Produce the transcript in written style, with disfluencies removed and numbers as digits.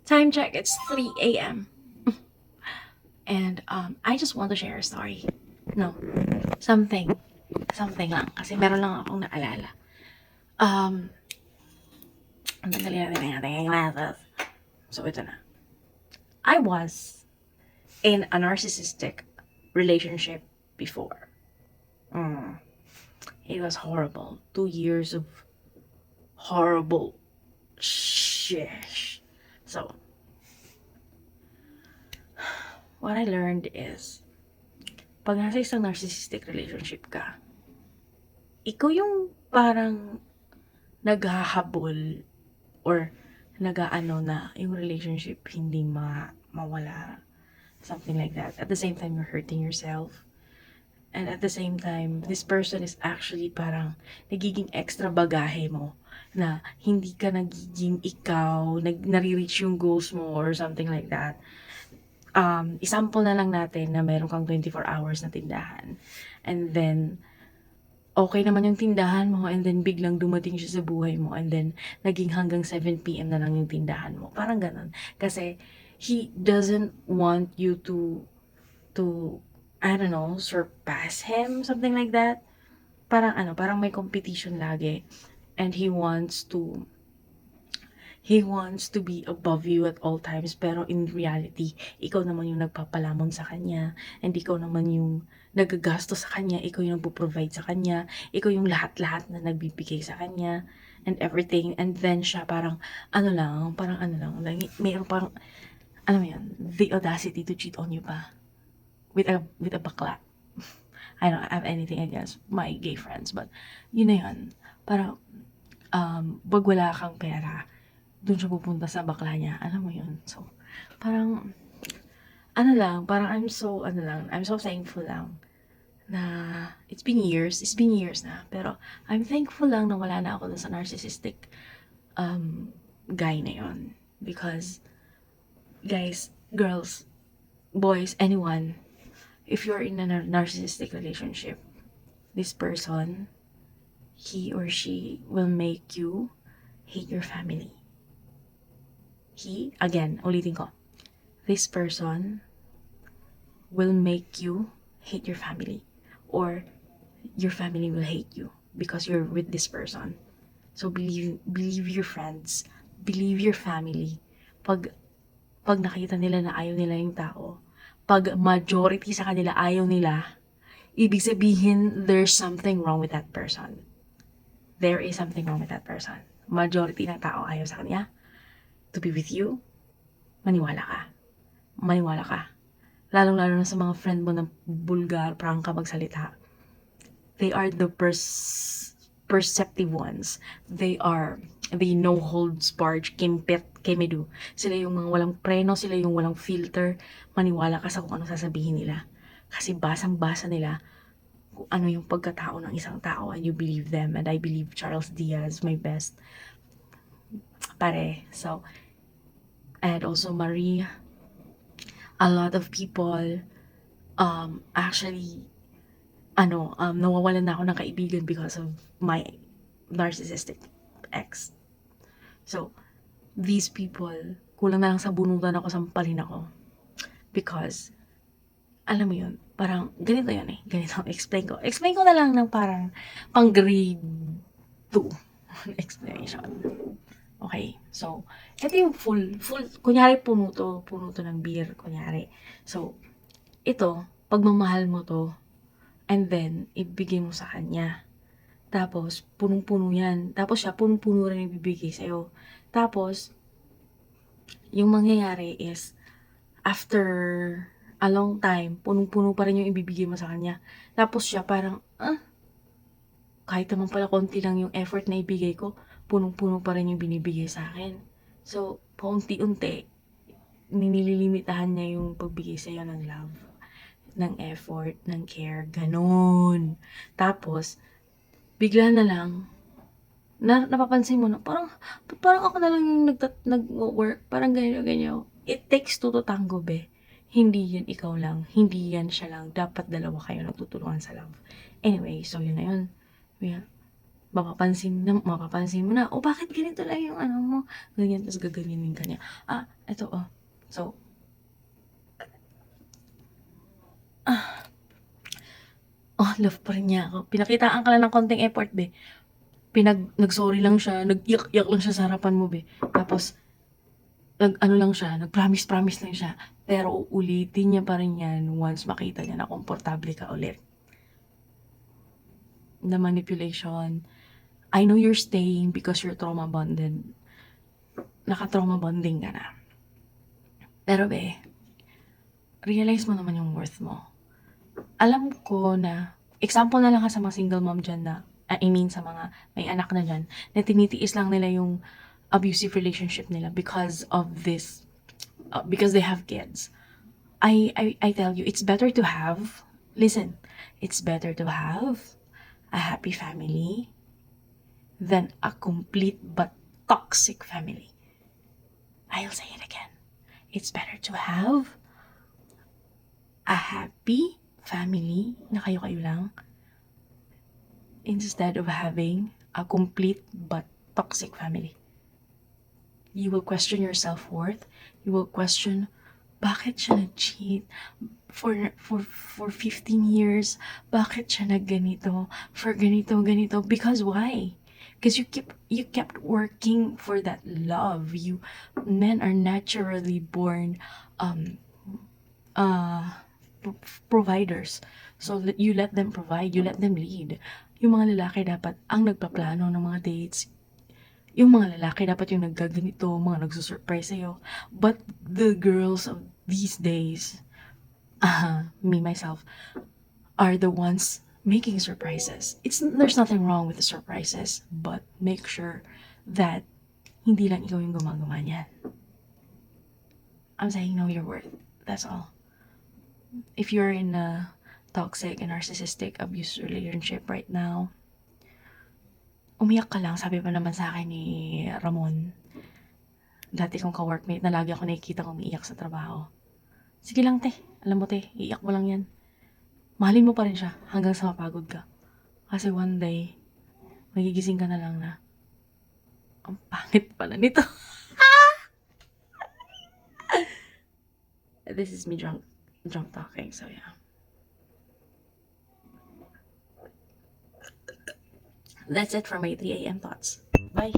Time check, it's 3 a.m. And I just want to share a story. No, something. Something lang. Kasi meron lang akong naalala. Um, tanggalin natin ang ating glasses. So, ito na. I was in a narcissistic relationship before. It was horrible. 2 years of horrible shit. So, what I learned is, pag nasa isang narcissistic relationship ka, ikaw yung parang naghahabol or nag-aano na yung relationship hindi mawala. Something like that. At the same time, you're hurting yourself. And at the same time, this person is actually parang nagiging extra bagahe mo na hindi ka nagiging ikaw, nare-reach yung goals mo or something like that. Example na lang natin na meron kang 24 hours na tindahan. And then, okay naman yung tindahan mo and then biglang dumating siya sa buhay mo and then naging hanggang 7 PM na lang yung tindahan mo. Parang ganun. Kasi he doesn't want you to I don't know, surpass him, something like that. Parang may competition lagi. And he wants to be above you at all times, pero in reality, ikaw naman yung nagpapalamon sa kanya, and ikaw naman yung nagagasto sa kanya, ikaw yung nagpo-provide sa kanya, ikaw yung lahat-lahat na nagbibigay sa kanya, and everything. And then siya parang, like, mayroon parang, ano mo yun, the audacity to cheat on you pa. With a bakla. I don't have anything against my gay friends, but yun na yun. Parang, pag wala kang pera, dun siya pupunta sa bakla niya. Alam mo yun? So, parang, parang I'm so thankful lang na it's been years na, pero I'm thankful lang na wala na ako dun sa narcissistic guy na yun. Because, guys, girls, boys, anyone, if you're in a narcissistic relationship, this person, he or she will make you hate your family. Ulitin ko, this person will make you hate your family, or your family will hate you because you're with this person. So believe your friends, believe your family. Pag nakita nila na ayaw nila yung tao, pag majority sa kanila ayaw nila, ibig sabihin there's something wrong with that person. There is something wrong with that person. Majority ng tao ayaw sa kanya to be with you. Maniwala ka. Maniwala ka. Lalong-lalo na sa mga friend mo na bulgar, prangka magsalita. They are the perceptive ones. They are the no holds barred, kimpit, kemedu. Sila yung mga walang preno, sila yung walang filter. Maniwala ka sa kung ano sasabihin nila. Kasi basang-basa nila kung ano yung pagkatao ng isang tao, and you believe them. And I believe Charles Diaz, my best pare. So, and also Marie, a lot of people actually nawawalan na ako ng kaibigan because of my narcissistic ex. So, these people, kulang na lang sa bunutan ako, sampalin ako. Because, alam mo yun, parang, ganito yun eh. Ganito, explain ko na lang ng parang, pang grade 2 explanation. Okay, so, ito yung full, kunyari puno to ng beer, kunyari. So, ito, pagmamahal mo to, and then, ibigay mo sa kanya. Tapos, punong-puno yan. Tapos siya, punong-puno rin ibibigay sa'yo. Tapos, yung mangyayari is, after a long time, punong-puno pa rin yung ibibigay mo sa kanya. Tapos siya parang, kahit naman pala konti lang yung effort na ibigay ko, punong-puno pa rin yung binibigay sa akin. So, paunti-unti, nililimitahan niya yung pagbigay sa'yo ng love, ng effort, ng care, ganun. Tapos, bigla na lang, napapansin mo na, parang ako na lang yung nag-work, parang ganyan. It takes two to tango, be. Hindi yan ikaw lang, hindi yan siya lang. Dapat dalawa kayo nagtutulungan sa love. Anyway, so yun na yun. mapapansin mo na, "Oh, bakit ganito lang yung ano mo?" Ganyan, ta's gaganyanin ka niya. Eto, oh. So, love pa rin niya ako. Pinakitaan ka lang ng konting effort, be. Nag-sorry lang siya, nag-iyak-iyak lang siya sa harapan mo, be. Tapos, nag-ano lang siya, nag-promise lang siya. Pero uulitin niya pa rin yan once makita niya na komportable ka ulit. The manipulation. I know you're staying because you're trauma bonded. Naka-trauma bonding ka na. Pero be, realize mo naman yung worth mo. Alam ko na, example na lang sa mga single mom dyan na, I mean sa mga may anak na dyan, na tinitiis lang nila yung abusive relationship nila because of this, because they have kids. I tell you, it's better to have, listen, it's better to have a happy family than a complete but toxic family. I'll say it again. It's better to have a happy family na kayo-kayo lang instead of having a complete but toxic family. You will question your self-worth. You will question, bakit siya nag-cheat? For 15 years, bakit siya nagganito? For ganito. Because why? Because you kept working for that love. Men are naturally born providers. So you let them provide, you let them lead. Yung mga lalaki dapat ang nagpaplano ng mga dates. Yung mga lalaki dapat yung naggaganito, mga nagsusurprise sa'yo. But the girls of these days, me, myself, are the ones making surprises. There's nothing wrong with the surprises, but make sure that hindi lang ikaw yung gumagawa niyan. I'm saying know your worth. That's all. If you're in a toxic and narcissistic abuse relationship right now, umiyak ka lang. Sabi pa naman sa akin ni Ramon, dati kong ka-workmate na lagi ako nakikita kong umiiyak sa trabaho. Sige lang, te. Alam mo, te, iiyak mo lang yan. Mahalin mo pa rin siya hanggang sa mapagod ka. Kasi one day, magigising ka na lang na, ang pangit pala nito. This is me drunk talking, so yeah. That's it for my 3 a.m. thoughts. Bye.